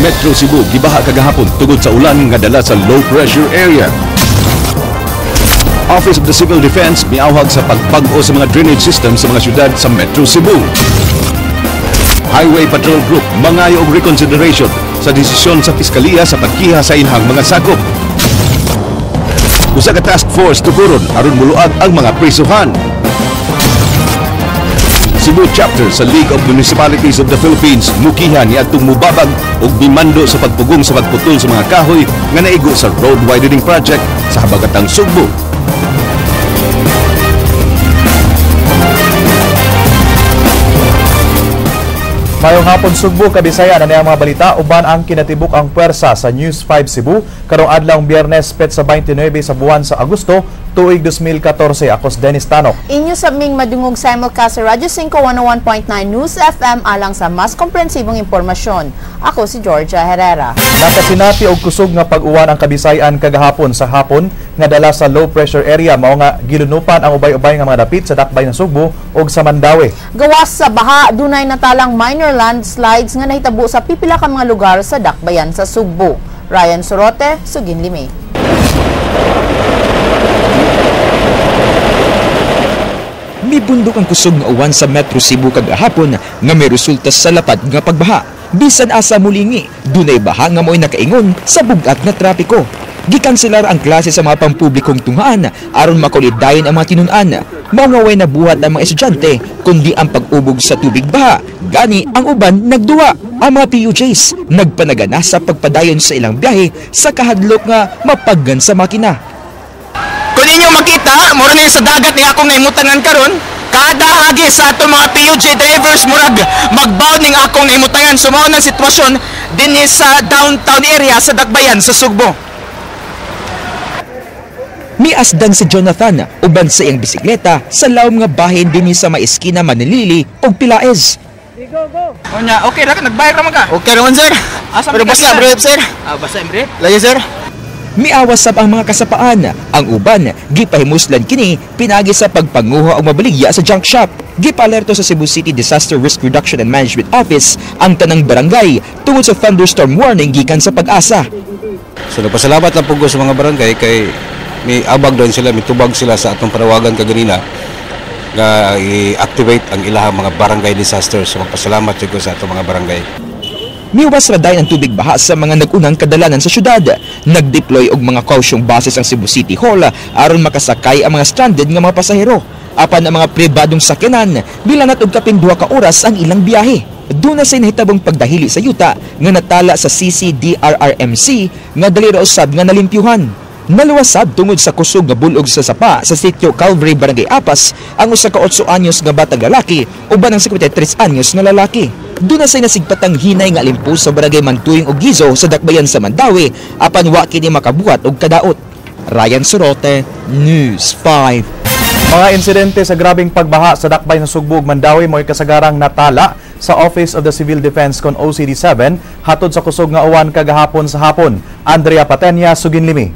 Metro Cebu gibaha kagahapon tungod sa ulan nga dala sa low pressure area. Office of the Civil Defense miawhag sa pagbag-o sa mga drainage system sa mga syudad sa Metro Cebu. Highway Patrol Group mangayo og reconsideration sa desisyon sa Piskaliya sa pagkiha sa inhang mga sakop. Usa ka task force tukuron aron muluag ang mga prisuhan. Cebu chapter sa League of Municipalities of the Philippines mukihan niadtong mubabag og mimando sa pagpugong sa pagputol sa mga kahoy nga naigo sa road widening project sa habagatang Sugbo. Mayong hapon Sugbo, Kabisaya na niya mga balita uban ang kinatibuk ang puwersa sa News 5 Cebu karong adlawng Biyernes petsa 29 sa buwan sa Agosto tuig 2014. Ako si Dennis Tanok. Inyo sa ming madungog simulcast sa Radyo 5 101.9 News FM alang sa mas komprehensibong impormasyon. Ako si Georgia Herrera. Nakasinati og kusog nga pag-uwan ang Kabisayan kagahapon sa hapon nga dala sa low pressure area mao nga gilunupan ang ubay-ubay nga mga dapit sa dakbay ng Sugbo ug sa Mandawi. Gawas sa baha dunay natalang minor landslides nga nahitabo sa pipila ka mga lugar sa dakbayan sa Sugbo. Ryan Sorote, Sugin Lime. Mibundok ang kusog nga uwan sa Metro Cebu kagahapon nga may resulta sa lapad nga pagbaha. Bisan asa mulingi, dunay baha nga mo'y nakaingon sa bugat nga trapiko. Gikanselar ang klase sa mga pampublikong tunghaan aron makulidayon ang mga tinun-an. Mangaway na buhat ang mga estudyante kundi ang pag-ubog sa tubig baha. Gani ang uban nagduwa. Ang mga PUJs nagpanagana sa pagpadayon sa ilang biyahe sa kahadlok nga mapaggan sa makina. Kung ninyo makita, mura na sa dagat ni akong naimutangan karon, kada agi sa ato mga PUJ drivers murag magbound ning akong naimutangan. Sumao ng sitwasyon din sa downtown area sa Dakbayan sa Sugbo. Miasdan si Jonathan uban sa iyang bisikleta sa lawom nga bahin dinhi sa may eskina Manilili ug Pilaez. O nya, okay ra ka nagbayar ra man ka? Okay ra man sir. Pero basta brief sir. Basta brief. Lagi sir. Miawas sab ang mga kasapaan. Ang uban gipahimuslan kini pinagi sa pagpanguha og mabaligya sa junk shop. Gipalerto sa Cebu City Disaster Risk Reduction and Management Office ang tanang barangay tungod sa thunderstorm warning gikan sa Pag-asa. So nagpasalamat lang po sa mga barangay kay may abag doon sila, may tubag sila sa atong panawagan kaganina na i-activate ang ilahang mga barangay disasters. So magpasalamat ko sa atong mga barangay. Miwas ra dayon ang tubig baha sa mga nag-unang kadalanan sa syudad. Nag-deploy og mga kausyong bases ang Cebu City Hall aron makasakay ang mga stranded nga mga pasahero. Apan ang mga pribadong sakyanan bilanat og kapin 2 ka oras ang ilang biyahe. Doon na sa nahitabong pagdahili sa yuta nga natala sa CCDRRMC nga dali ra usab nga nalimpyuhan. Naluwasab tungod sa kusog nga bulog sa sapa sa sitio Calvary, Barangay Apas ang usa ka 8 anyos nga batang lalaki uban ang 53 anyos nga lalaki. Doon na say nasigpatang hinay nga limpo sa Barangay Mantuyong ug Gizo sa Dakbayan sa Mandawi apan wa kini makabuhat og kadaot. Ryan Sorote, News 5. Mga insidente sa grabing pagbaha sa dakbay ng Sugbo ug Mandawi mo'y kasagarang natala sa Office of the Civil Defense kon OCD-7 hatod sa kusog nga uwan kagahapon sa hapon. Andrea Patenya, Sugin Limi.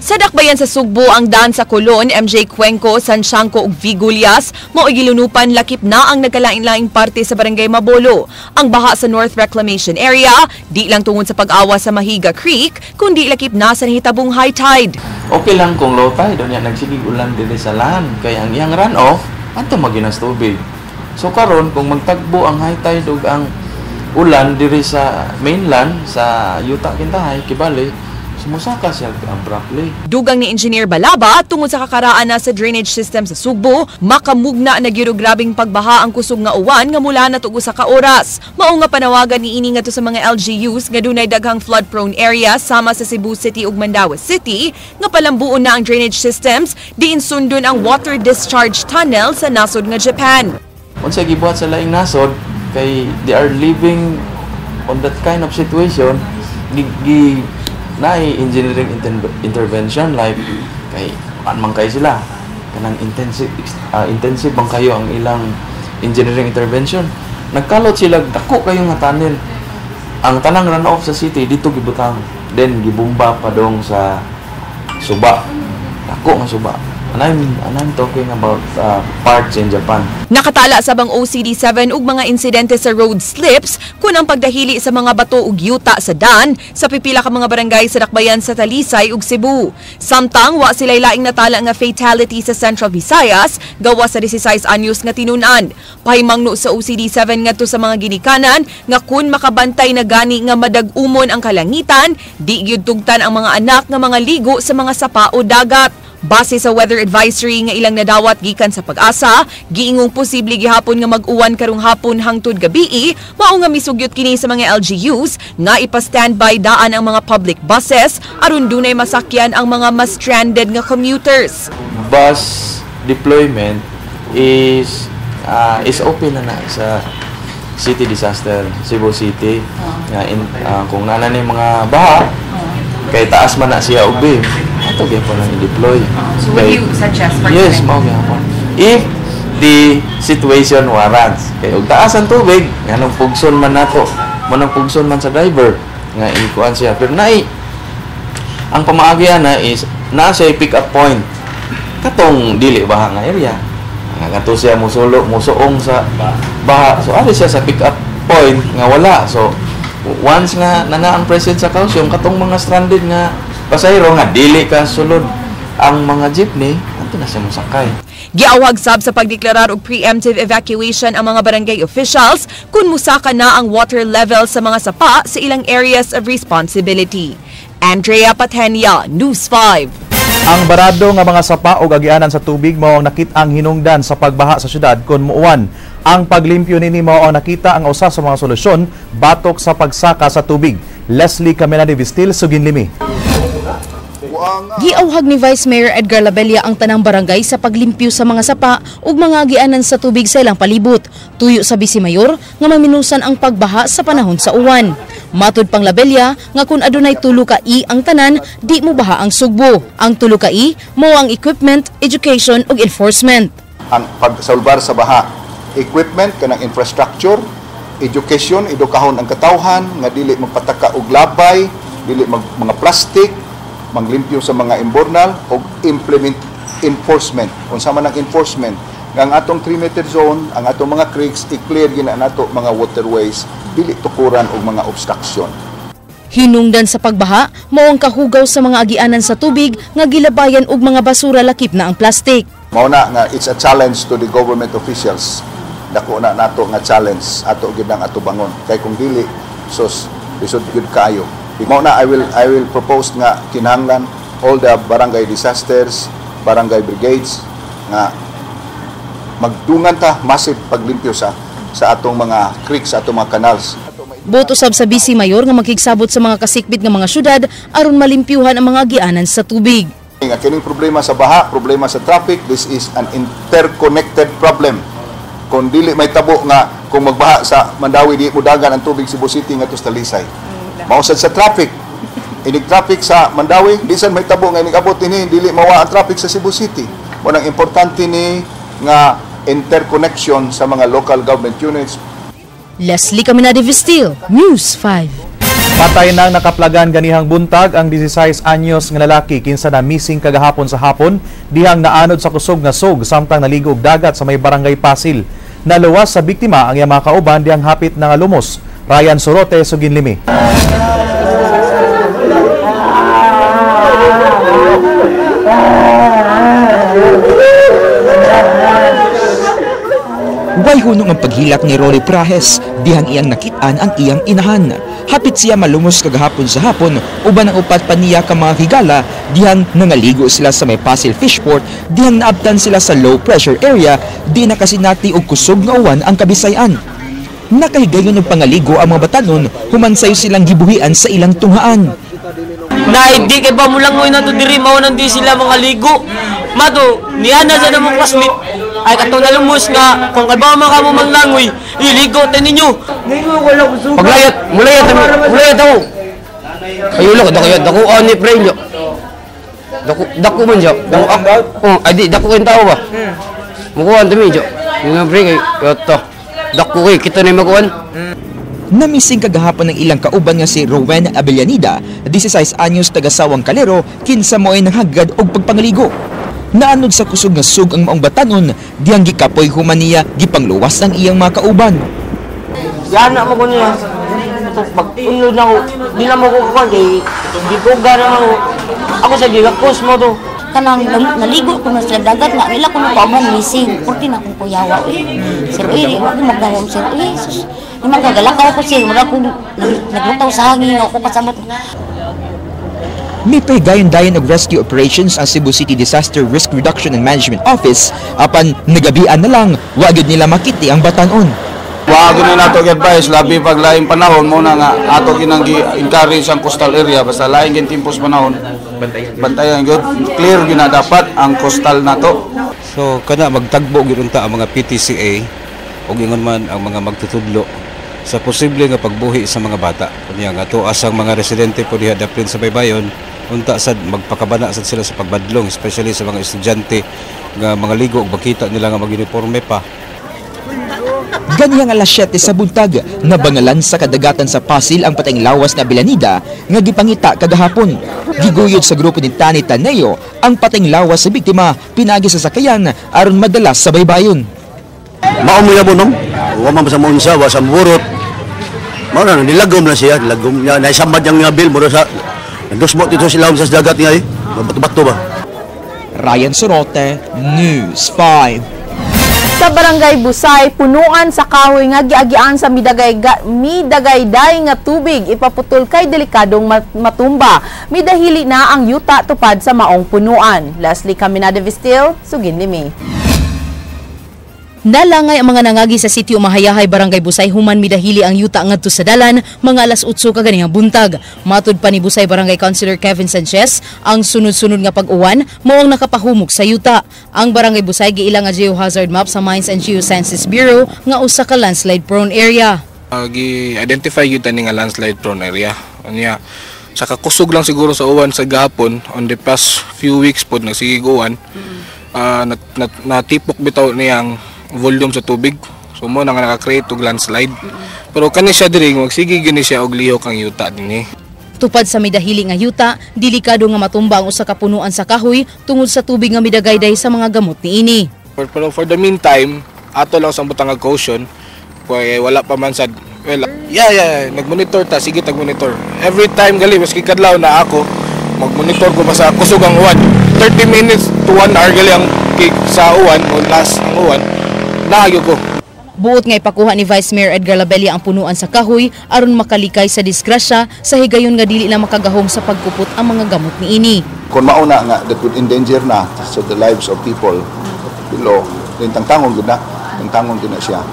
Sa dakbayan sa Sugbo ang daan sa Colon, MJ Cuenco, San Siangco ug Vigullas mao gilunupan lakip na ang nagkalain-laing parte sa Barangay Mabolo. Ang baha sa North Reclamation Area di lang tungod sa pag-awa sa Mahiga Creek kundi lakip na sa nahitabong high tide. Okay lang kung low tide doon nagsigig ulan dili sa land kay ang iyang runoff adto maginas tubig. So karon kung magtagbo ang high tide ug ang ulan diri sa mainland sa Yuta Kintahay Kibali sumusaka siya abruptly. Dugang ni Engineer Balaba tungod sa kakaraan na sa drainage system sa Sugbo, makamugna na gyud grabing pagbaha ang kusog nga uwan nga mula na tugo sa ka oras. Mao nga panawagan ni ini ngadto sa mga LGUs nga dunay daghang flood prone area sama sa Cebu City ug Mandawi City nga palambuon na ang drainage systems diin sundon ang water discharge tunnel sa nasod nga Japan. Unsa gibuhat sa laing nasod kay they are living on that kind of situation na engineering intervention like kay man kay sila kanang intensive bang kayo ang ilang engineering intervention nagkalot sila dako kayo nga tunnel ang tanang runoff sa city dito gibutang then gibumba pa dong sa suba dako nga suba And I'm talking about parts in Japan. Nakatala sa bang OCD7 ug mga insidente sa road slips kun ang pagdahili sa mga bato ug yuta sa dan sa pipila ka mga barangay sa dakbayan sa Talisay ug Cebu. Samtang wa sila'y laing natala nga fatality sa Central Visayas gawas sa 16 anyos nga tinunan. Pahimangno sa OCD7 ngadto sa mga ginikanan nga kun makabantay na gani nga madag-umon ang kalangitan, di gyud tugtan ang mga anak nga mga ligo sa mga sapa o dagat. Base sa weather advisory nga ilang nadawat gikan sa Pag-asa, giingong posible gihapon nga mag-uwan karong hapon hangtod gabii, mao nga misugyot kini sa mga LGUs nga ipa-standby daan ang mga public buses aron dunay masakyan ang mga mas stranded nga commuters. Bus deployment is open na sa city disaster, Cebu City. Kung nana ni mga baha, kay taas man na siya ug ato gyud po nang i-deploy. So would you suggest for yes, mao gyapon. If the situation warrants, kay ug taas ang tubig, nganong pugson man nato, manang pugson man sa driver nga ikuan siya. Pero ang pamaagyan na is naa siya pick up point. Katong dili baha nga area. Nga kato siya musuong sa baha. So ari siya sa pick up point nga wala. So once nga nana ang presence sa calcium katong mga stranded nga pasahero nga dili ka sulod ang mga jeepney, ato na siya mosakay. Giawhag sab sa pagdeklarar og preemptive evacuation ang mga barangay officials kung musaka na ang water level sa mga sapa sa ilang areas of responsibility. Andrea Patenia, News 5. Ang barado nga mga sapa o agianan sa tubig mao ang nakit-ang hinungdan sa pagbaha sa syudad kun muuwan. Ang paglimpyo nini mao ang nakita ang usa sa mga solusyon batok sa pagsaka sa tubig. Leslie Camila de Vistil, Suginlimi. Giawhag ni Vice Mayor Edgar Labella ang tanang barangay sa paglimpyo sa mga sapa ug mga agianan sa tubig sa ilang palibot. Tuyo sa Vice Mayor nga maminusan ang pagbaha sa panahon sa uwan. Matud pang Labella nga kun adunay tulo ka ang tanan, di mo baha ang Sugbo. Ang tulo ka mao ang equipment, education ug enforcement. Ang pagsalbar sa baha, equipment kanang infrastructure, education, edukahon ang katawhan nga dili magpataka og labay, dili mga plastic, maglimpyo sa mga imbornal o implement enforcement. Unsa man ang enforcement, nga ang atong 3-meter zone, ang atong mga creeks, i-clear gina nato mga waterways, dili tukuran og mga obstruction. Hinungdan sa pagbaha, mao ang kahugaw sa mga agianan sa tubig nga gilabayan og mga basura lakip na ang plastic. Mao na nga it's a challenge to the government officials. Dako na nato nga challenge ato gid ang ato bangon. Kay kung dili sus lisod gyud kaayo. Mao na I will propose nga kinahanglan all the barangay disasters, barangay brigades nga magdungan ta massive paglimpyo sa atong mga creeks, sa atong mga canals. Boto sab sa Vice Mayor nga makigsabot sa mga kasikbit nga mga syudad aron malimpyuhan ang mga agianan sa tubig. Nga kining problema sa baha, problema sa traffic, this is an interconnected problem. Kung dili may tabo nga kung magbaha sa Mandawi di mo dagan ang tubig Cebu City ngadto sa Talisay. Mausad sa traffic. Inig traffic sa Mandawi, bisan may tabo nga inigabot ini dili mawa ang traffic sa Cebu City. Mo nang importante ni nga interconnection sa mga local government units. Leslie Camina de Vistil, News 5. Patay nang nakaplagan ganihang buntag ang 16 anyos nga lalaki kinsa na missing kagahapon sa hapon dihang naanod sa kusog nga sog samtang naligo og dagat sa may barangay Pasil. Naluwas sa biktima ang iyang mga kauban dihang hapit na nga lumos. Ryan Sorote, Suginlimi. Way hunong ang paghilak ni Rory Prahes, dihang iyang nakitaan ang iyang inahan. Hapit siya malumos kagahapon sa hapon, uban ang upat pa niya ka mga higala, dihang nangaligo sila sa may Pasil Fishport, dihang naabtan sila sa low pressure area, di nakasinati og kusog nga uwan ang Kabisayan. Nakahigayon ng pangaligo ang mga batanon, humansayo silang gibuhian sa ilang tunghaan. Naidi kay ba mo lang mo na to diri mao nang di sila mga ligo. Mato, niya na sa namong classmate. Ay katong nalumos nga kung kalbaw man kamo manglangoy, iligo ta ninyo. Paglayat, mulayat ako. Ayulo ko dako ani pre nyo. Dako man jo. Adi dako ken tao ba? Mukuan tami jo. Nga pre kay to. Dako kay kita na makuan. Namising kagahapon ng ilang kauban nga si Rowen Abellanida, 16 anyos taga Sawang Calero, kinsa mo ay nanghagad og pagpangaligo. Naanod sa kusog nga sug ang maong batanon, diyang gikapoy human niya gipangluwas ang iyang mga kauban. Yan na mo ko niya. Pag-unlod na ako, di na mo ko kukuha, di ko gara ako. Ako sa gigakos mo to. Kanang naligo ko na sa dagat nga, nila ko na pauban missing. Purti na akong kuyawa. Sir, wag mo magdahom, sir. Sus, di magagalakaw ko, sir. Wala ko naglutaw sa hangin, ako kasamot. May paygayon-dayon og rescue operations ang Cebu City Disaster Risk Reduction and Management Office apan nagabian na lang wagid nila makiti ang batanon. Wa gani nato advice labi pag laing panahon mo na nga ato ginang gi-encourage ang coastal area basta laing gin timpos panahon. Bantayan gyud clear gina dapat ang coastal nato. So kana magtagbo gyud unta ang mga PTCA ug ingon man ang mga magtutudlo sa posible nga pagbuhi sa mga bata. Kunya nga tuas ang mga residente po diha daplin sa baybayon unta sad magpakabana sad sila sa pagbadlong especially sa mga estudyante nga mga ligo ug bakita nila nga mag-uniforme pa. Ganiyang alas 7 sa buntag, nabangalan sa kadagatan sa Pasil ang patayng lawas na Bilanida nga gipangita kagahapon. Giguyod sa grupo ni Tani Taneo ang patayng lawas sa biktima pinagi sa sakayan aron madalas sa baybayon. Mao mo yabo nung, wa man sa monsa, wa sa burot. Mao na nilagom na siya, nilagom niya, naisambad yang bil mo sa dusmot ito sila sa dagat niya eh. Bato-bato ba? Ryan Sorote, News 5. Sa Barangay Busay, punuan sa kahoy nga giagian sa midagayday nga tubig ipaputol kay delikadong matumba. Midahili na ang yuta tupad sa maong punuan. Leslie Caminada Vistil, Sugin Limi. Nalangay ang mga nangagi sa sitio Mahayahay, Barangay Busay human midahili ang yuta ngadto sa dalan mga alas 8 kaganing buntag. Matud pa ni Busay Barangay Councilor Kevin Sanchez, ang sunod-sunod nga pag-uwan mao ang nakapahumok sa yuta. Ang Barangay Busay giilang nga geohazard map sa Mines and Geosciences Bureau nga usa ka landslide prone area. Gi-identify gyud tani nga landslide prone area. Anya sa kakusog lang siguro sa uwan sa gahapon on the past few weeks pod nagsigig uwan. Natipok bitaw niyang volume sa tubig. So mo na nga naka-create og landslide. Pero kani siya diri magsige gani siya og lihok ang yuta dinhi. Tupad sa midahili nga yuta, delikado nga matumba ang usa ka punuan sa kahoy tungod sa tubig nga midagayday sa mga gamot niini. Pero for the meantime, ato lang sa butang nga caution kay wala pa man sad. Well, nagmonitor ta, sige tag-monitor. Every time gali maski kadlaw na ako magmonitor ko pa sa kusog ang uwan. 30 minutes to 1 hour gali ang sa uwan o last ang uwan. Nahagyo ko. Buot nga ipakuha ni Vice Mayor Edgar Labella ang punuan sa kahoy aron makalikay sa disgrasya sa higayon nga dili na makagahom sa pagkupot ang mga gamot niini. Kung mauna nga that would endanger na so the lives of people below, then tangtangon gud na, tangtangon gud na siya.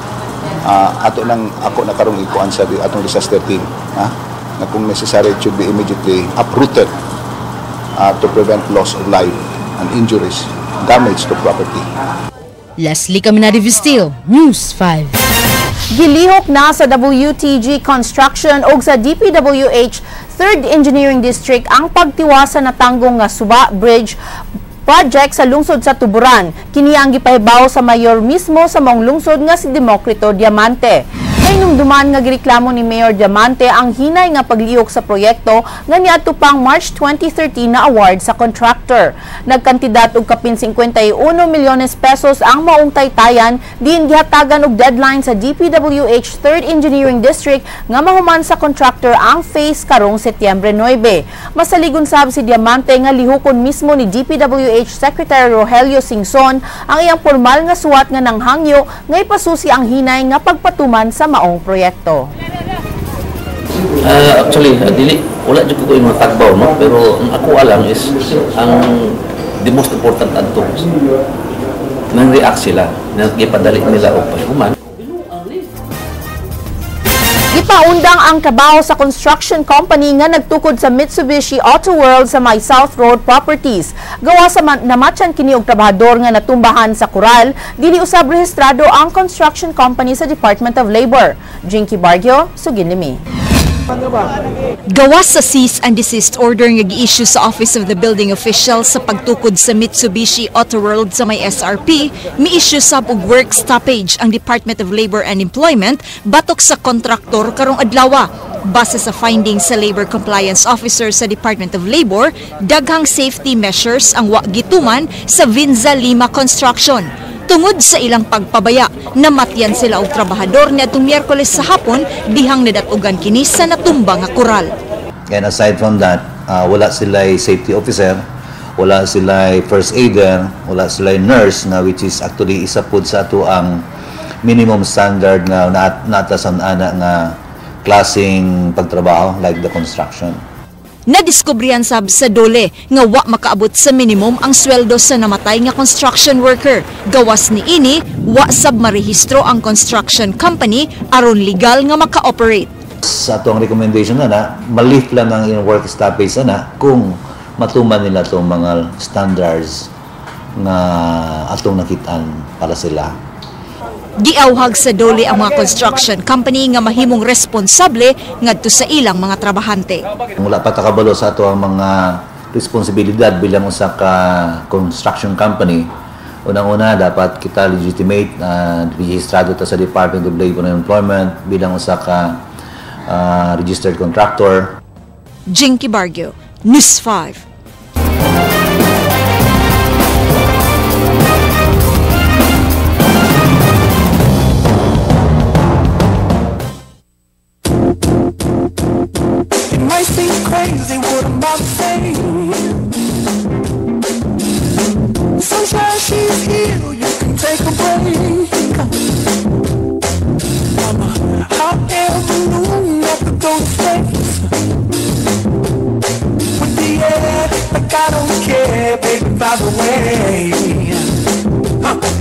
Ako na karong ikuan sa atong disaster team, ha? Na kung necessary it should be immediately uprooted to prevent loss of life and injuries, damage to property. Leslie Caminada Vistil, News 5. Gilihok na sa WTG Construction o sa DPWH 3rd Engineering District ang pagtiwasa na tanggong nga Suba Bridge project sa lungsod sa Tuburan. Kini ang gipahibaw sa mayor mismo sa maong lungsod nga si Democrito Diamante. Hinumduman nga gireklamo ni Mayor Diamante ang hinay nga paglihok sa proyekto nga niadto pang March 2013 na award sa contractor. Nagkantidat og kapin 51 milyones pesos ang maong taytayan diin gihatagan og deadline sa DPWH 3rd Engineering District nga mahuman sa contractor ang phase karong Setyembre 9. Masaligon sab si Diamante nga lihokon mismo ni DPWH Secretary Rogelio Singson ang iyang formal nga suwat nga nanghangyo nga ipasusi ang hinay nga pagpatuman sa maong proyekto. Actually, wala dyan ko yung mga tagbaw, no? Pero ang ako alam is, the most important adto, nang react sila, nagipadali nila o pahuman. Ipaundang ang trabaho sa construction company nga nagtukod sa Mitsubishi Auto World sa May South Road Properties. Gawa sa namatyan kini og trabahador nga natumbahan sa Coral, dili usab rehistrado ang construction company sa Department of Labor. Jinky Bargio, Sugin Limi. Gawas sa cease and desist order nga gi-issue sa Office of the Building Official sa pagtukod sa Mitsubishi Auto World sa may SRP, mi-issue sab og work stoppage ang Department of Labor and Employment batok sa kontraktor karong adlaw. Base sa findings sa Labor Compliance Officer sa Department of Labor, daghang safety measures ang wa gituman sa Vinza Lima Construction. Tungod sa ilang pagpabaya, namatyan sila og trabahador niadtong Miyerkules sa hapon dihang nadatugan kini sa natumba nga koral. And aside from that, wala sila safety officer, wala sila first aider, wala sila nurse na which is actually isa pud sa ato ang minimum standard na naatasan ana nga klaseng pagtrabaho like the construction. Nadiskubrihan sab sa dole nga wa makaabot sa minimum ang sweldo sa namatay nga construction worker. Gawas ni ini, wa sab marehistro ang construction company aron legal nga maka-operate. Sa atong recommendation na malift lang ang in-work stoppage na kung matuman nila itong mga standards na atong nakitaan para sila. Giawhag sa dole ang mga construction company nga mahimong responsable ngadto sa ilang mga trabahante. Mula pa takabalo sa ato ang mga responsibilidad bilang usa ka construction company. Unang-una dapat kita legitimate rehistrado ta sa Department of Labor and Employment bilang usa ka registered contractor. Jinky Bargio, News 5. Crazy what I'm about to say. Sunshine, she's here, you can take a break. I'm a hot air balloon at the ghost face. With the air, like I don't care, baby, by the way.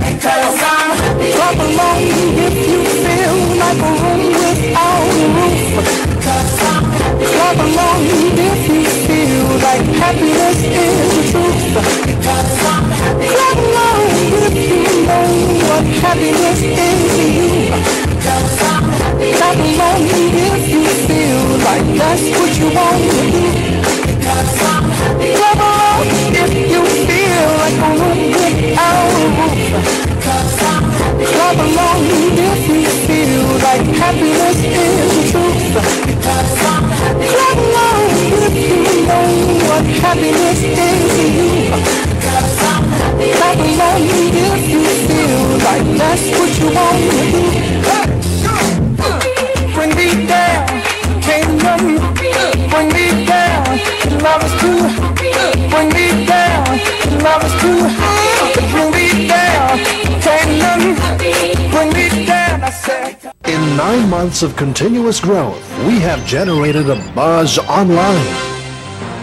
Because I'm happy. Clap along if you feel like a room without a roof. Because I'm happy. Clap along if you feel like happiness is the truth. Because I'm happy. Clap along if you know what happiness is to you. Because I'm happy. Clap along if you feel like that's what you want to do. Because I'm happy. Clap along if you feel like a room without a roof. Because I'm happy. Clap along if you feel like happiness is the truth. Because I'm happy. Clap along if you know what happiness is to you. Because I'm happy. Clap along if you feel like that's what you want to do. Bring me down, can't nothing bring me down. Love is true. Bring me down, love is true. Bring me down, can't nothing bring me down. I said. In 9 months of continuous growth, we have generated a buzz online,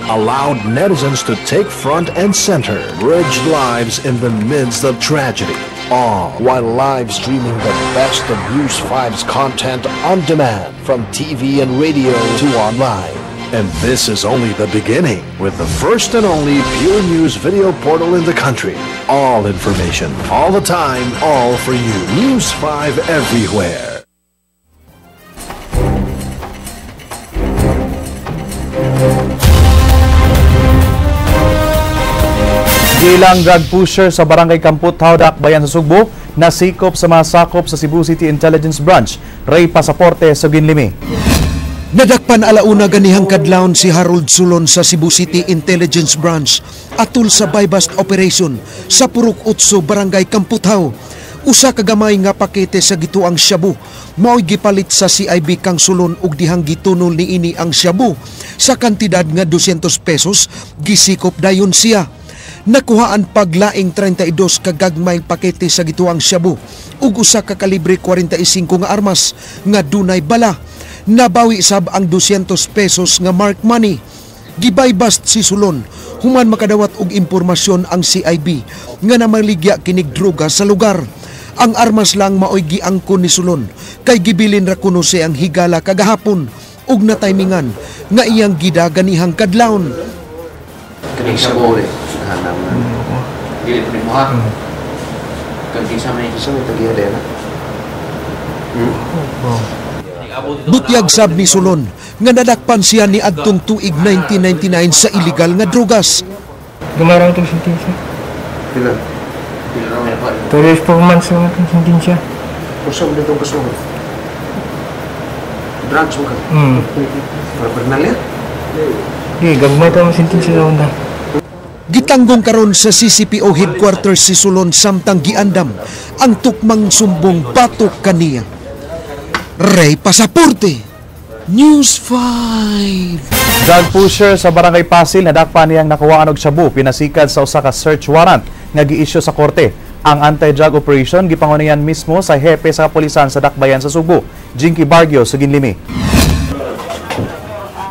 allowed netizens to take front and center, bridged lives in the midst of tragedy, all while live streaming the best of News 5's content on demand from TV and radio to online. And this is only the beginning with the first and only pure news video portal in the country. All information, all the time, all for you. News 5 everywhere. Ilang drug pusher sa Barangay Kamput, Haudak, Bayan sa Sugbo, nasikop sa mga sakop sa Cebu City Intelligence Branch. Ray Pasaporte sa Ginlimi. Nadakpan alauna ganihang kadlawon si Harold Sulon sa Cebu City Intelligence Branch atul sa buy-bust operation sa Purok Utso, Barangay Kamputhaw. Usa ka gamay nga pakete sa gituang shabu mao'y gipalit sa CIB kang Sulon ug dihang gitunol niini ang shabu sa kantidad nga 200 pesos, gisikop dayon siya. Nakuhaan paglaing 32 ka gagmayng pakete sa gituang shabu ug usa ka kalibre 45 nga armas nga dunay bala. Nabawi sab ang 200 pesos nga mark money. Gibaybast si Sulon human makadawat og impormasyon ang CIB nga namaligya kinig droga sa lugar. Ang armas lang mao'y giangkon ni Sulon kay gibilin ra kuno si ang higala kagahapon ug natimingan nga iyang gidaganihang kadlawon. Kaning sa bore hanam dili mo ha kan kinsa may tagiyadena Butyag sab ni Sulon nga nadakpan siya ni adtong tuig 1999 sa illegal nga drugas. Gumarang itong sentensya. Pila? 2 years 4 months ang itong sentensya. Usap na itong kasuhan. Drugs mo ka? Para pernalya? Di, gagmay ito ang sentensya sa onda. Gitanggong karon sa CCPO headquarters si Sulon samtang giandam ang tukmang sumbong batok kaniya. Ray Pasaporte, News 5. Drug pusher sa Barangay Pasil nadakpan niyang nakuhaan og shabu pinasikad sa usa ka search warrant nga gi-issue sa korte. Ang anti-drug operation gipangunian mismo sa hepe sa kapulisan sa Dakbayan sa Subo. Jinky Bargio, Suginlimi.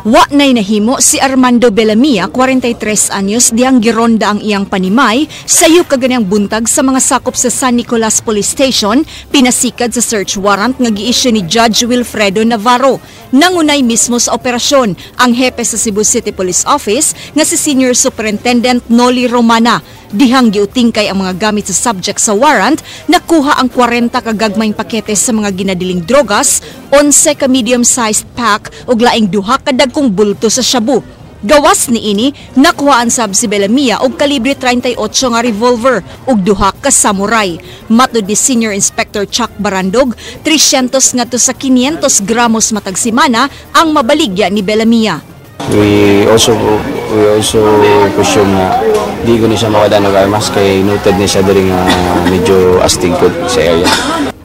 Wa nay nahimo si Armando Bellamia, 43 anyos, diyang gironda ang iyang panimay sayo kaganiyang buntag sa mga sakop sa San Nicolas Police Station, pinasikad sa search warrant nga gi-issue ni Judge Wilfredo Navarro. Nangunay mismo sa operasyon ang hepe sa Cebu City Police Office nga si Senior Superintendent Noli Romana. Dihang giutingkay ang mga gamit sa subject sa warrant, nakuha ang 40 kagagmayng pakete sa mga ginadiling drogas, 11 ka medium-sized pack ug laing 2 ka dagkong bulto sa shabu. Gawas ni ini, nakuhaan sab si Bellamia og kalibre 38 nga revolver ug 2 ka samurai. Matud ni Senior Inspector Chuck Barandog, 300 ngadto sa 500 gramos matag semana ang mabaligya ni Bellamia. We also question na di ko ni siya makadaan ng armas kay noted ni siya diri nga medyo astig ko sa area.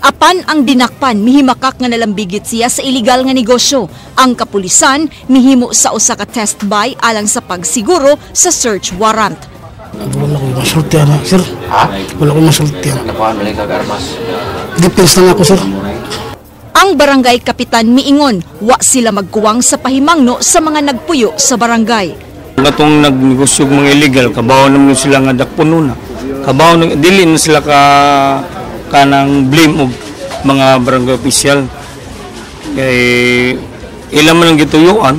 Apan ang dinakpan, mihimakak nga nalambigit siya sa illegal nga negosyo. Ang kapulisan, mihimo sa usa ka test buy alang sa pagsiguro sa search warrant. Wala ko masultihan, sir. Ha? Wala ko masultihan. Nakuhaan mo lang kag-armas. Depends lang ako, sir. Ang barangay kapitan miingon, wa sila magkuwang sa pahimangno sa mga nagpuyo sa barangay. Natong nagnegosyo mga illegal, kabaw naman sila nga dakpuno na. Kabaw dili na sila kanang blame og mga barangay official. Kay ilan man ang gituyuan.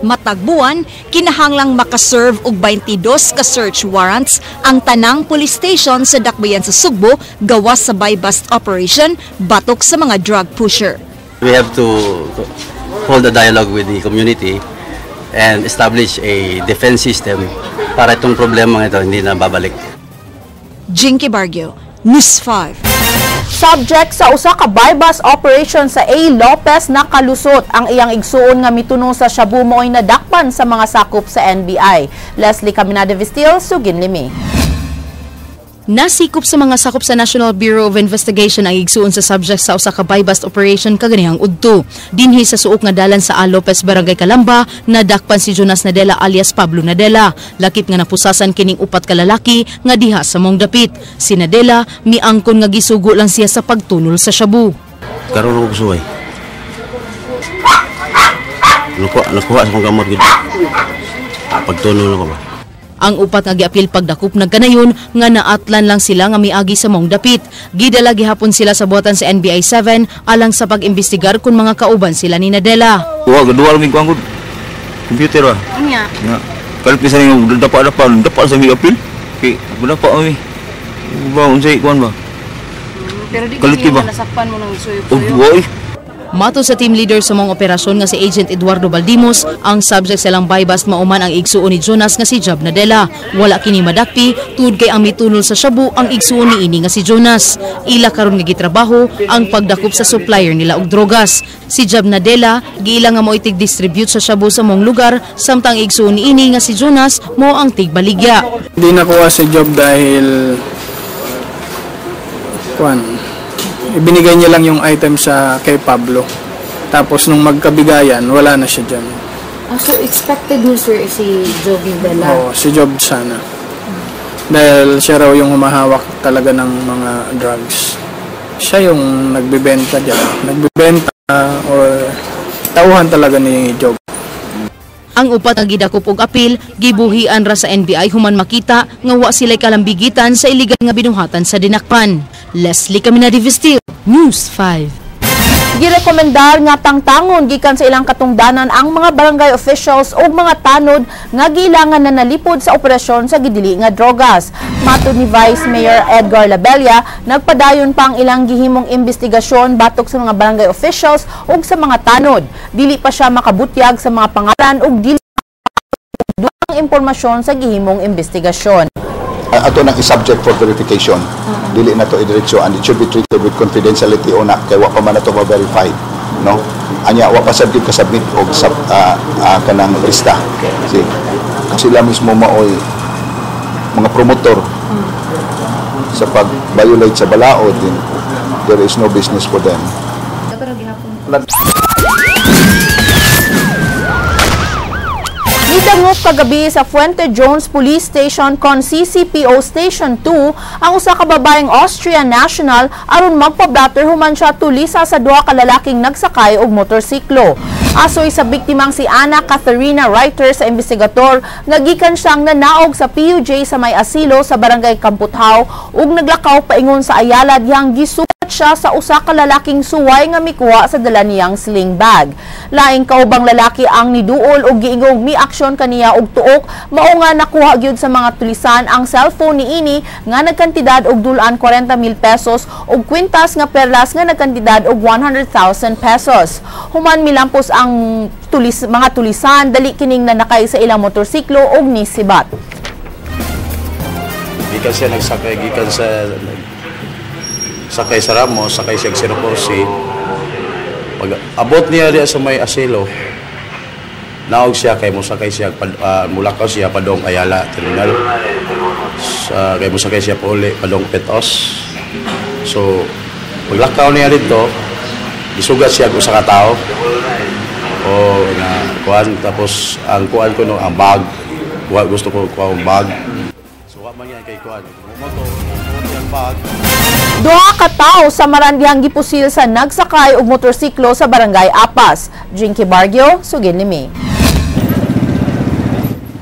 Matagbuan, kinahanglang makaserve og 22 ka search warrants ang tanang police station sa Dakbayan sa Sugbo gawas sa buy-bust operation batok sa mga drug pusher. We have to hold a dialogue with the community and establish a defense system para itong problema ito hindi na babalik. Jinky Bargio, News 5. Subject sa usa ka buy-bust operation sa A. Lopez nakalusot ang iyang igsuon nga mituno sa shabu mo'y nadakpan sa mga sakop sa NBI. Leslie Caminada Vistil, Suginlimi. Nasikop sa mga sakop sa National Bureau of Investigation ang igsuon sa subject sa usa ka buy-bust operation kaganihang udto. Dinhi sa suok nga dalan sa A. Lopez, Barangay Calamba, nadakpan si Jonas Nadella alias Pablo Nadella. Lakip nga napusasan kining 4 ka lalaki nga diha sa mong dapit. Si Nadella miangkon nga gisugo lang siya sa pagtunol sa shabu. Karon ko suway. Nakuha sa kong gamot gid. Pagtunol ko ba? Ang upat nga giapil pagdakop nagkanayon nga naatlan lang sila nga miagi sa mong dapit. Gidala gihapon sila sa buhatan sa NBI 7 alang sa pag-imbestigar kung mga kauban sila ni Nadella. Duwa lang ko computer ba? Anya? Nga. Kalau pisah yung dapat sa mga apil. Okay, dapat kami. Ba unsay kuan ba? Pero di kasi mo nasakpan mo ng suyo-suyo. Oh, Mato sa team leader sa mong operasyon nga si Agent Eduardo Baldimos, ang subject silang buy-bust mauman ang igsuon ni Jonas nga si Job Nadella. Wala kini madakpi tud kay ang mitunol sa shabu ang igsuon ni ini nga si Jonas. Ila karon nga gitrabaho ang pagdakop sa supplier nila og drogas. Si Job Nadella giila nga mo itig distribute sa shabu sa mong lugar samtang igsuon ni ini nga si Jonas mo ang tigbaligya. Hindi nakuha si Job dahil ibinigay niya lang yung item sa kay Pablo. Tapos nung magkabigayan, wala na siya dyan. So expected mo sir si Job Nadella? Oo, si Job sana. Dahil siya raw yung humahawak talaga ng mga drugs. Siya yung nagbebenta dyan. Nagbebenta or tauhan talaga ni Job. Ang upat nga gidakop og apil, gibuhian ra sa NBI human makita nga wa sila'y kalambigitan sa iligal nga binuhatan sa dinakpan. Leslie Caminada Vistil, News 5. Girekomendar nga tangtangon gikan sa ilang katungdanan ang mga barangay officials o mga tanod nga gilangan na nalipod sa operasyon sa gidili nga drogas. Matud ni Vice Mayor Edgar Labella, nagpadayon pa ang ilang gihimong investigasyon batok sa mga barangay officials o sa mga tanod. Dili pa siya makabutyag sa mga pangalan o dili ang impormasyon sa gihimong investigasyon. Ato nang i-subject for verification. Dili na to idiretso and it should be treated with confidentiality o na kay wa pa man nato ma-verify, no? Anya wa pa sad gyud ka-submit og kanang lista. Kasi sila mismo maoy mga promotor sa pag-violate sa balaod, din there is no business for them. Gidangop kagabi sa Fuente Jones Police Station kon CCPO Station 2 ang usa ka babaeng Austrian national aron magpa-blatter human siya tulisa sa duha ka lalaking nagsakay og motorsiklo. Asoy sa biktimang si Ana Catharina Reiter sa investigador nga gikan siyang nanaog sa PUJ sa may asilo sa barangay Kamputhaw ug naglakaw paingon sa Ayala dihang gisukat siya sa usa ka lalaking suway nga mikuha sa dala niyang sling bag. Laing kaubang lalaki ang niduol og giingong mi-aksyon kaniya og tuok mao nga nakuha gyud sa mga tulisan ang cellphone niini nga nagkantidad og dulan 40,000 pesos ug kwintas nga perlas nga nagkantidad og 100,000 pesos. Human milampos ang mga tulisan dali kining nanakay sa ilang motorsiklo og nisibat. Gikan siya nagsakay gikan sa sakay sa Ramos, sakay siya sa Rocorsi. Pag abot niya diya sa may asilo, naog siya kay mo sakay siya mulakaw siya padong Ayala terminal. Kay mo sakay siya uli padong Petos. So paglakaw niya dito, gisugat siya sa katao. O na kuan tapos ang kuan ko no ang bag. Gusto ko kuha ang bag. So wa man yan kay kuan. Moto ang bag. Duha ka tawo sa Marandihang gipusil sa nagsakay og motorsiklo sa barangay Apas. Jinky Bargio, sugin ni Mi.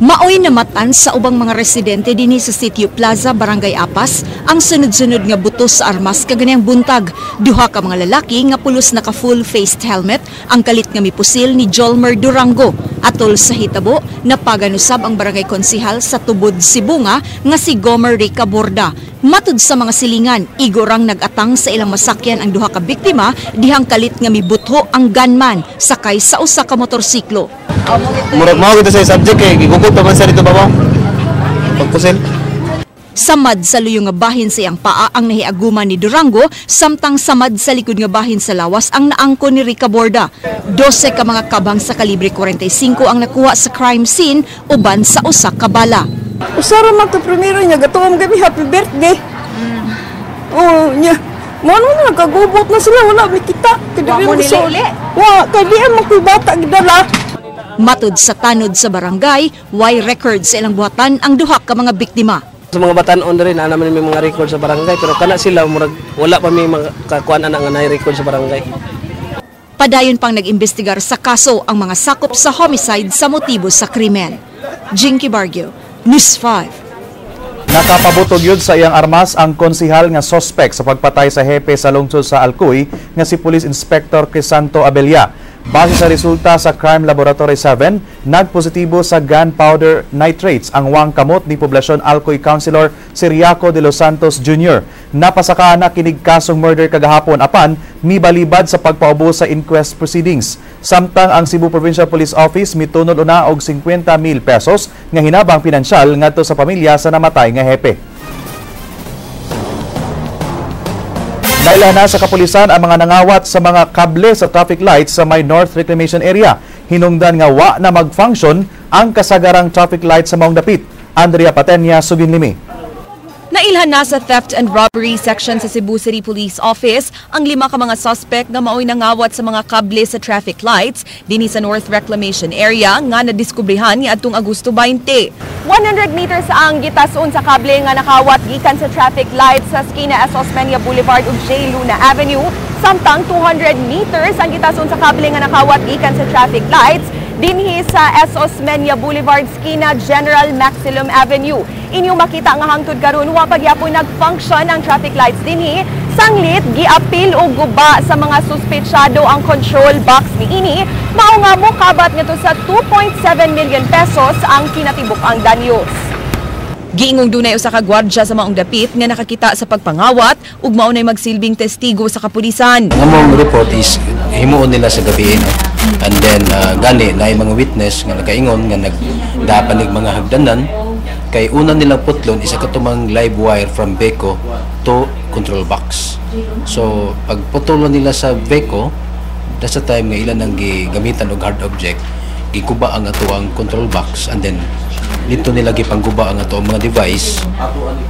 Maoy namatan sa ubang mga residente dinhi sa Sitio Plaza, Barangay Apas, ang sunod-sunod nga butos sa armas kaganiyang buntag. Duha ka mga lalaki nga pulos naka full-faced helmet ang kalit nga mipusil ni Jolmer Durango. Atol sa hitabo, napaganusab ang barangay konsihal sa Tubod, Sibunga nga si Gomer Rica Borda. Matud sa mga silingan, igorang nag-atang sa ilang masakyan ang duha ka biktima dihang kalit nga mibutho ang gunman sakay sa usa ka motorsiklo. Murag mao kita sa subject kay gigugot pa man sa dito babaw. Pagpusil. Samad sa luyong nga bahin sa iyang paa ang nahiaguman ni Durango, samtang samad sa likod nga bahin sa lawas ang naangko ni Rica Borda. 12 ka mga kabang sa kalibre 45 ang nakuha sa crime scene uban sa usa ka bala. Usara man to primero niya gatuom kami happy birthday. Oh niya. Mano na kagubot na sila wala mi kita. Kadi mo nili. Wa kadi mo kuy bata gidala. Matud sa tanod sa barangay, way record sa ilang buhatan ang duha ka mga biktima. Sa mga batan-on rin, naman may mga record sa barangay, pero kana sila, wala pa may mga kakuan na nga na-record sa barangay. Padayon pang nag-imbestigar sa kaso ang mga sakop sa homicide sa motibo sa krimen. Jinky Bargio, News 5. Nakapabutog yun sa iyang armas ang konsihal nga suspect sa pagpatay sa hepe sa lungsod sa Alcuy nga si Police Inspector Crisanto Abella. Base sa resulta sa Crime Laboratory 7, nagpositibo sa gunpowder nitrates ang wang kamot ni Poblasyon Alcoy Councilor Siriaco de los Santos Jr. Napasaka na kinig kasong murder kagahapon apan mibalibad sa pagpaubo sa inquest proceedings. Samtang ang Cebu Provincial Police Office mitunod una og 50,000 pesos nga hinabang pinansyal ngadto sa pamilya sa namatay nga hepe. Dahil na sa kapulisan ang mga nangawat sa mga kable sa traffic lights sa may North Reclamation Area. Hinungdan nga wa na mag-function ang kasagarang traffic lights sa maong dapit. Andrea Patenya, Suginlimi. Nailhan na sa theft and robbery section sa Cebu City Police Office ang 5 ka mga suspect nga maoy nangawat sa mga kable sa traffic lights dinhi sa North Reclamation Area nga nadiskubrihan niadtong Agosto 20. 100 meters ang gitason sa kable nga nakawat gikan sa traffic lights sa skina S. Osmeña Boulevard ug J. Luna Avenue, samtang 200 meters ang gitason sa kable nga nakawat gikan sa traffic lights dinhi sa S. Osmeña Boulevard skina General Maximum Avenue. Inyong makita nga hangtod karon wa pagyapon nag-function ang traffic lights dinhi sa Sanglit, giapil o guba sa mga suspetsado ang control box niini, mao nga mo kabat ngadto sa 2.7 million pesos ang kinatibuk-ang danyos. Giingong dunay usa ka gwardiya sa maong dapit nga nakakita sa pagpangawat ug mao nay magsilbing testigo sa kapulisan. Ang among report is himuon nila sa gabi, and then gani na mga witness nga nakaingon nga nagdapanig mga hagdanan kay una nilang putlon isa katumang live wire from Beko to control box. So pagputulon nila sa Beko, that's the time nga ilan ang gigamitan og hard object, gikuba ang ato ang control box, and then dito nila gipangguba ang ato mga device,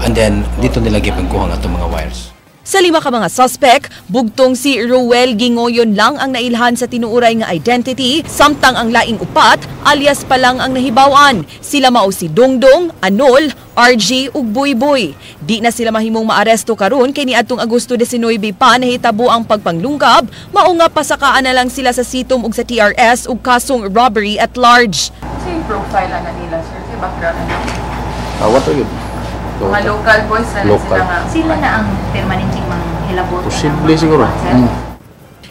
and then dito nila gipangkuha ang ato mga wires. Sa 5 ka mga suspect, bugtong si Ruel Gingoyon lang ang nailhan sa tinuuray nga identity, samtang ang laing upat alias pa lang ang nahibawan. Sila mao si Dongdong, Anol, RG ug Buyboy. Di na sila mahimong maaresto karon kay niadtong Agosto 19 pa nahitabo ang pagpanglungkab, mao nga pasakaan na lang sila sa sitom ug sa TRS ug kasong robbery at large. Sa profile ana nila sir, sa background ana. What are you? Mga local boys na sila nga. Sila na ang permanenteng mga hilabot. Posible siguro.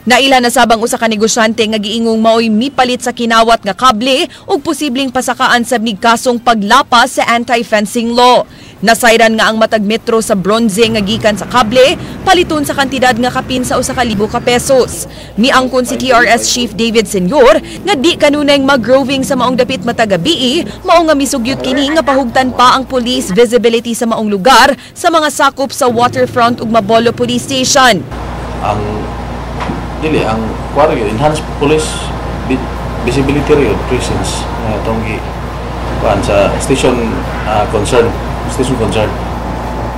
Naila na sabang usa ka negosyante nga giingong maoy mipalit sa kinawat nga kable ug posibleng pasakaan sa kasong paglapas sa anti-fencing law. Nasayran nga ang matag metro sa bronze nga gikan sa kable, paliton sa kantidad nga kapin sa 1,000 ka pesos. Miangkon si TRS Chief David Senyor nga di kanunay mag-roving sa maong dapit matagabi, mao nga misugyot kini nga pahugtan pa ang police visibility sa maong lugar sa mga sakop sa Waterfront ug Mabolo Police Station. Ang enhanced police visibility rin presence na itong sa station concern.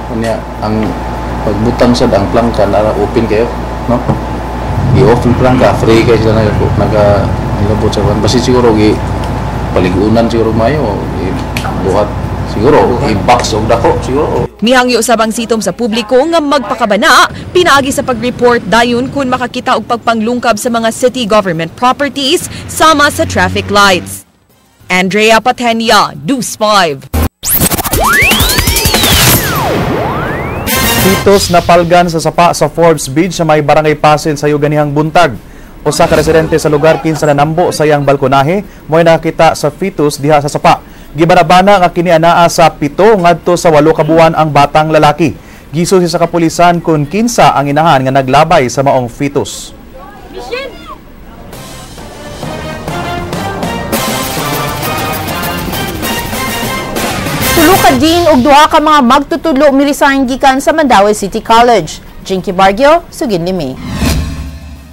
Kanya ang pagbutang sa ang plangka na open kayo, no? I-open plangka, free kayo sila nilabot sa kan. Basi siguro paligunan siguro mayo, buhat siguro, i-box og dako siguro. Mihangyo sabang sitom sa publiko nga magpakabana, pinaagi sa pag-report dayon kung makakita og pagpanglungkab sa mga city government properties sama sa traffic lights. Andrea Patenia, News 5. Pitos na palgan sa sapa sa Forbes Beach sa may Barangay Pasil sa ganihang buntag. Usa ka residente sa lugar kinsa nanambo sa iyang balkonahe mo'y nakita sa fetus diha sa sapa. Gibanabana nga kini anaa sa 7 ngadto sa 8 ka buwan ang batang lalaki. Gisusi sa kapulisan kung kinsa ang inahan nga naglabay sa maong fetus. Tulo ka din og duha ka mga magtutudlo milisayan gikan sa Mandaue City College. Jinky Bargio, sugid ni May.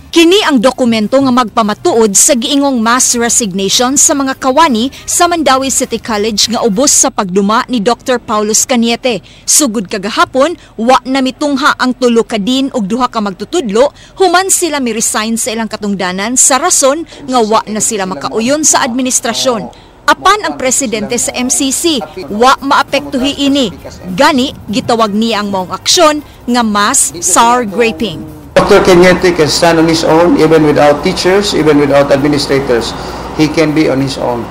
Kini ang dokumento nga magpamatuod sa giingong mass resignation sa mga kawani sa Mandaue City College nga ubos sa pagduma ni Dr. Paulus Cañete. Sugod kagahapon, wa na mitungha ang tulo ka din og duha ka magtutudlo, human sila mi-resign sa ilang katungdanan sa rason nga wa na sila makauyon sa administrasyon. Apan ang presidente sa MCC, wa maapektuhi ini. Gani, gitawag niya ang maong aksyon nga mass sour graping. Dr. Cañete can stand on his own even without teachers, even without administrators. He can be on his own.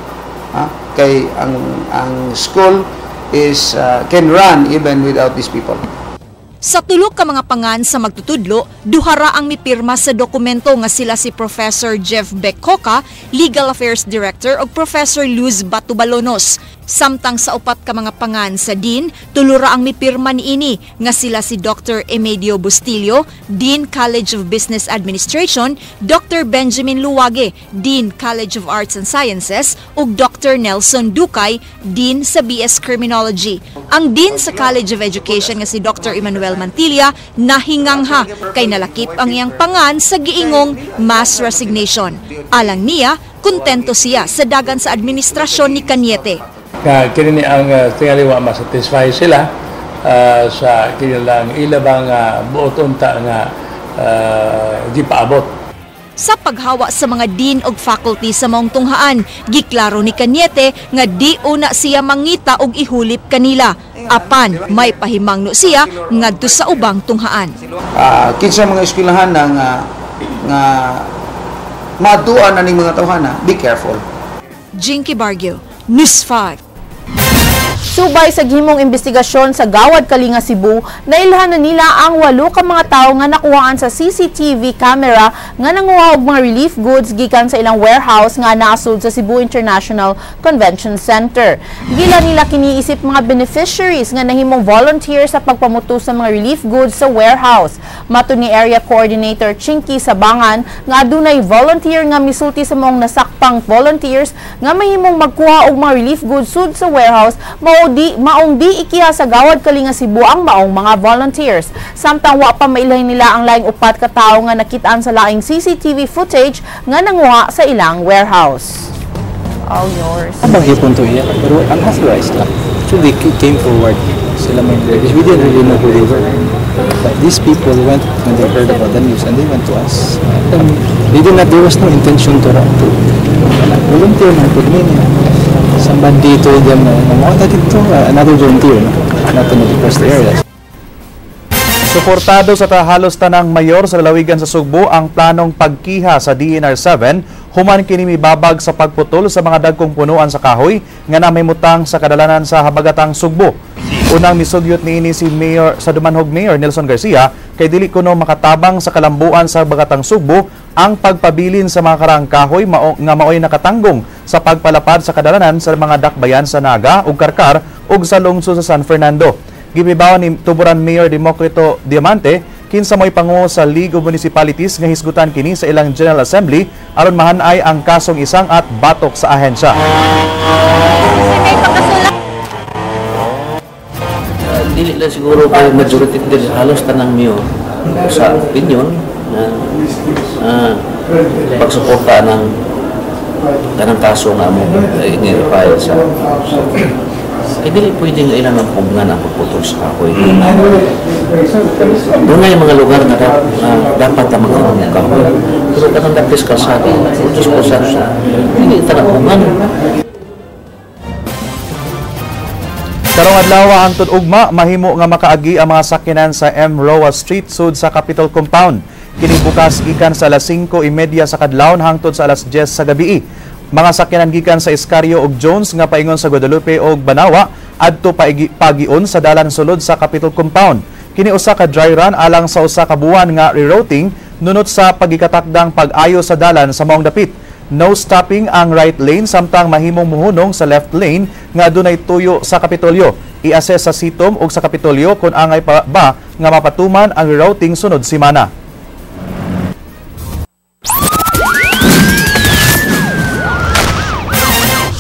Kay ang school is can run even without these people. Sa tulo ka mga pangan sa magtutudlo, duhara ang mipirma sa dokumento nga sila si Professor Jeff Beccoca, Legal Affairs Director, o Professor Luz Batubalonos. Samtang sa upat ka mga pangan sa Dean, tulura ang mipirma niini nga sila si Dr. Emedio Bustillo, Dean College of Business Administration, Dr. Benjamin Luwage, Dean College of Arts and Sciences, ug Dr. Nelson Ducay, Dean sa BS Criminology. Ang Dean sa College of Education nga si Dr. Emmanuel Mantilla nahingangha kay nalakip ang iyang pangan sa giingong mass resignation. Alang niya, kontento siya sa dagan sa administrasyon ni Cañete. Kini ang tingali wa masatisfy sila sa kanilang ilabang buot unta nga di paabot. Sa paghawa sa mga dean og faculty sa maong tunghaan, giklaro ni Cañete nga di una siya mangita og ihulip kanila. Apan may pahimangno siya ngadto sa ubang tunghaan. Kinsa mga eskwelahan nga maduan na ning mga tawhana, be careful. Jinky Bargio, News 5. Subay sa gihimong investigasyon sa Gawad Kalinga, Cebu, nailhan na nila ang 8 ka mga tawo nga nakuhaan sa CCTV camera nga nanguha og mga relief goods gikan sa ilang warehouse nga nasud sa Cebu International Convention Center. Gila nila kiniisip mga beneficiaries nga nahimong volunteer sa pagpamuto sa mga relief goods sa warehouse. Matud ni Area Coordinator Chinky Sabangan nga adunay volunteer nga misulti sa mong nasakpang volunteers nga mahimong magkuha og mga relief goods sud sa warehouse maong di ikiha sa Gawad Kalinga, Cebu ang maong mga volunteers. Samtang wa pa mailhay nila ang laing 4 ka tawo nga nakitaan sa laing CCTV footage nga nanguha sa ilang warehouse. All yours. Pag-ipon to iya, pero unauthorized lang. So they came forward. Sila may because we didn't really know who they were. But these people went when they heard about the news and they went to us. And there was no intention to volunteer na pagmini. Somebody told them, another volunteer, not to the first areas. Suportado sa halos tanang mayor sa lalawigan sa Sugbo ang planong pagkiha sa DNR-7 human kini mibabag sa pagputol sa mga dagkong punuan sa kahoy nga namahimutang sa kadalanan sa habagatang Sugbo. Unang misugyot niini si Mayor sa Dumanhog Mayor Nelson Garcia kay dili kuno makatabang sa kalambuan sa habagatang Sugbo ang pagpabilin sa mga karang kahoy nga maoy nakatanggong sa pagpalapad sa kadalanan sa mga dakbayan sa Naga ug Karkar ug sa lungsod sa San Fernando. Gimibawan ni Tuburan Mayor Democrito Diamante kinsa mo'y panguho sa League of Municipalities nga hisgutan kini sa ilang General Assembly aron mahanay ang kasong isang at batok sa ahensya. Dili lang siguro kay majority din halos tanang mayor sa opinion na pagsuporta ng kanang kaso nga mo i-file sa dili pwedeng ilan ang pugnan ang pagputol sa kahoy. Doon na yung mga lugar na dapat ang magkaroon ng kahoy. Pero kanang dapis kalsada, putos po sa hindi tanang pugnan. Karong adlaw ang ugma mahimo nga makaagi ang mga sakyanan sa M. Roa Street sud sa Capitol Compound. Kini bukas gikan sa alas 5:30 sa kadlawon hangtod sa alas 10 sa gabi. Mga sakyanan gikan sa Iscario ug Jones nga paingon sa Guadalupe ug Banawa adto pagion sa dalan sulod sa Capitol Compound. Kini usa ka dry run alang sa usa ka buwan nga rerouting nunot sa pagikatakdang pag-ayo sa dalan sa maong dapit. No stopping ang right lane samtang mahimong muhunong sa left lane nga adunay tuyo sa Kapitolyo. I-assess sa Sitom ug sa Kapitolyo kung angay pa ba nga mapatuman ang rerouting sunod semana.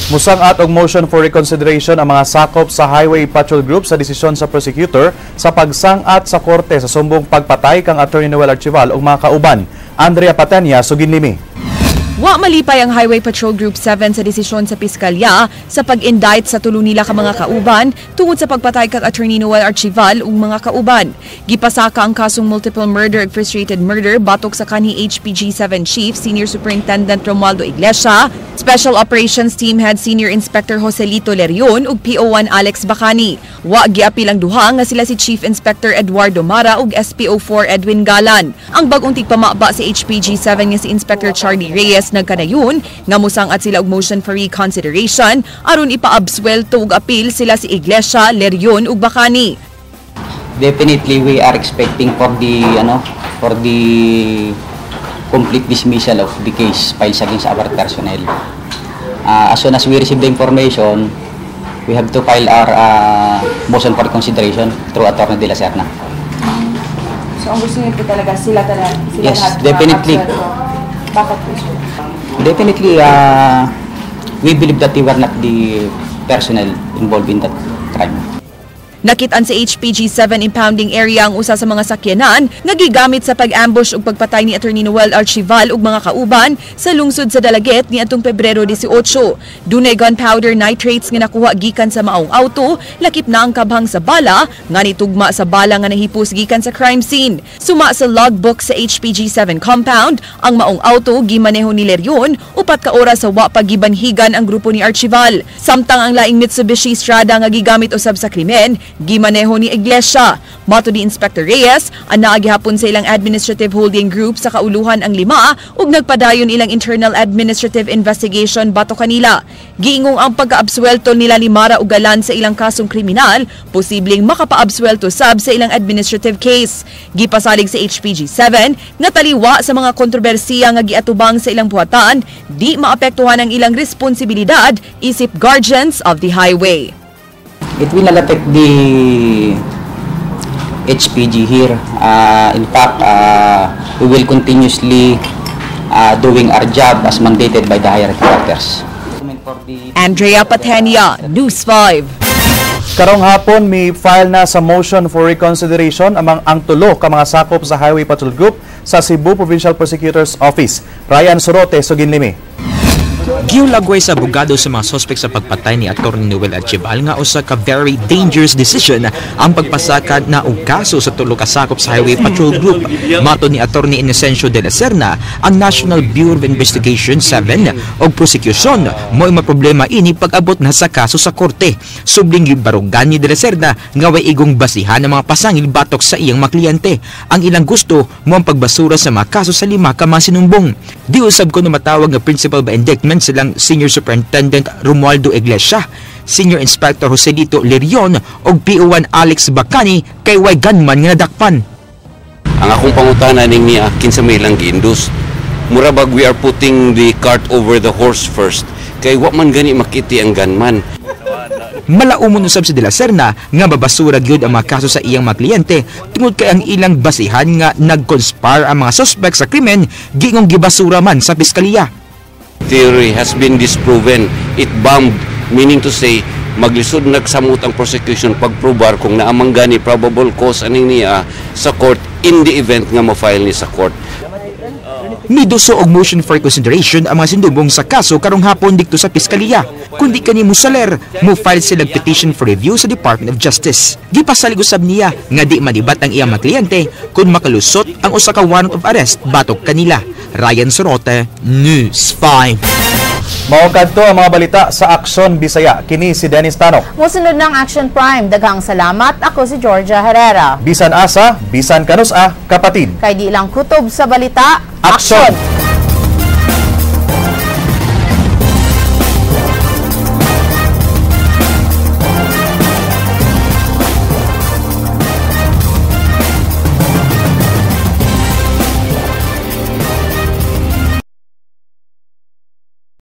Musangat og motion for reconsideration ang mga sakop sa Highway Patrol Group sa desisyon sa prosecutor sa pagsangat sa korte sa sumbong pagpatay kang Attorney Noel Archival ug mga kauban. Andrea Patenya, Suginlimi. Wa malipay ang Highway Patrol Group 7 sa desisyon sa piskalya sa pag-indict sa tulo nila ka mga kauban tungod sa pagpatay kang Attorney Noel Archival ug mga kauban. Gipasaka ang kasong multiple murder ug frustrated murder batok sa kanhi HPG 7 Chief Senior Superintendent Romualdo Iglesia, Special Operations Team Head Senior Inspector Joselito Lerion ug PO1 Alex Bacani. Wa giapil ang duha nga sila si Chief Inspector Eduardo Mara ug SPO4 Edwin Galan. Ang bag-ong tigpamaba sa HPG 7 nga si Inspector Charlie Reyes nagkanayon nga musangat sila og motion for reconsideration aron ipa-absuelto ug apil sila si Iglesia, Lerion ug Bacani. Definitely we are expecting for the complete dismissal of the case filed against our personnel. As soon as we receive the information, we have to file our motion for reconsideration through Attorney De La Serna. So ang gusto niyo po talaga sila yes, definitely. Bakit po siya? Definitely, we believe that they were not the personnel involved in that crime. Nakitaan sa HPG 7 impounding area ang usa sa mga sakyanan nga gigamit sa pag-ambush ug pagpatay ni Attorney Noel Archival ug mga kauban sa lungsod sa Dalaget niadtong Pebrero 18. Dunay gunpowder nitrates nga nakuha gikan sa maong auto, lakip na ang kabhang sa bala nga nitugma sa bala nga nahipos gikan sa crime scene. Suma sa logbook sa HPG 7 compound, ang maong auto gimaneho ni Lerion upat ka oras sa wa pagibanhigan ang grupo ni Archival. Samtang ang laing Mitsubishi Strada nga gigamit usab sa krimen gimaneho ni Iglesia. Mato ni Inspector Reyes, ang naagihapon sa ilang administrative holding group sa kauluhan ang 5 ug nagpadayon ilang internal administrative investigation bato kanila. Giingong ang pagkaabswelto nila Limara ug Galan sa ilang kasong kriminal, posibleng makapaabswelto sab sa ilang administrative case. Gipasalig sa HPG7 nga taliwa sa mga kontrobersiya nga giatubang sa ilang buhatan, di maapektuhan ang ilang responsibilidad isip guardians of the highway. It will not affect the HPG here. In fact, we will continuously doing our job as mandated by the higher headquarters. Andrea Patenia, News 5. Karong hapon, may file na sa motion for reconsideration amang ang tulo ka mga sakop sa Highway Patrol Group sa Cebu Provincial Prosecutor's Office. Ryan Sorote, Suginlimi. Giulagway sa abogado sa mga sospek sa pagpatay ni Atty. Noel Archibal nga usa ka very dangerous decision ang pagpasakad na og kaso sa tulo ka sakop sa Highway Patrol Group. Mato ni Atty. Inocencio de la Serna, ang National Bureau of Investigation 7 og prosecution mo'y maproblema ini pag-abot na sa kaso sa korte. Subling gibarugan ni de la Serna nga way igong basihan ang mga pasangil batok sa iyang mga kliyente. Ang ilang gusto mo ang pagbasura sa mga kaso sa 5 ka mga sinumbong. Di usab ko na matawag nga principal by indictment silang Senior Superintendent Romualdo Iglesia, Senior Inspector Joselito Lirion o PO1 Alex Bacani kay way gunman nga nadakpan. Ang akong pangutana ning niya kinsa may lang giindus. Murabag we are putting the cart over the horse first. Kay wa man gani makiti ang gunman. Malaumon usab si De La Serna nga babasura gyud ang mga kaso sa iyang mga kliyente tungod kay ang ilang basihan nga nag-conspire ang mga suspect sa krimen gingong gibasura man sa piskalya. Theory has been disproven. It bombed, meaning to say, maglisod nagsamot ang prosecution pagprobar kung naamang gani probable cause aning niya sa court in the event nga ma-file ni sa court. Miduso og motion for consideration ang mga sindumbong sa kaso karong hapon dikto sa piskalya. Kundi kani musaler, mo file sila petition for review sa Department of Justice. Gipasalig usab niya nga di manibat ang iyang mga kliyente kung makalusot ang usa ka warrant of arrest batok kanila. Ryan Sorote, News 5. Mao kadto ang mga balita sa Aksyon Bisaya. Kini si Dennis Tanok. Musunod ng Action Prime. Daghang salamat. Ako si Georgia Herrera. Bisan asa, bisan kanus kapatid. Kay di lang kutob sa balita, Aksyon!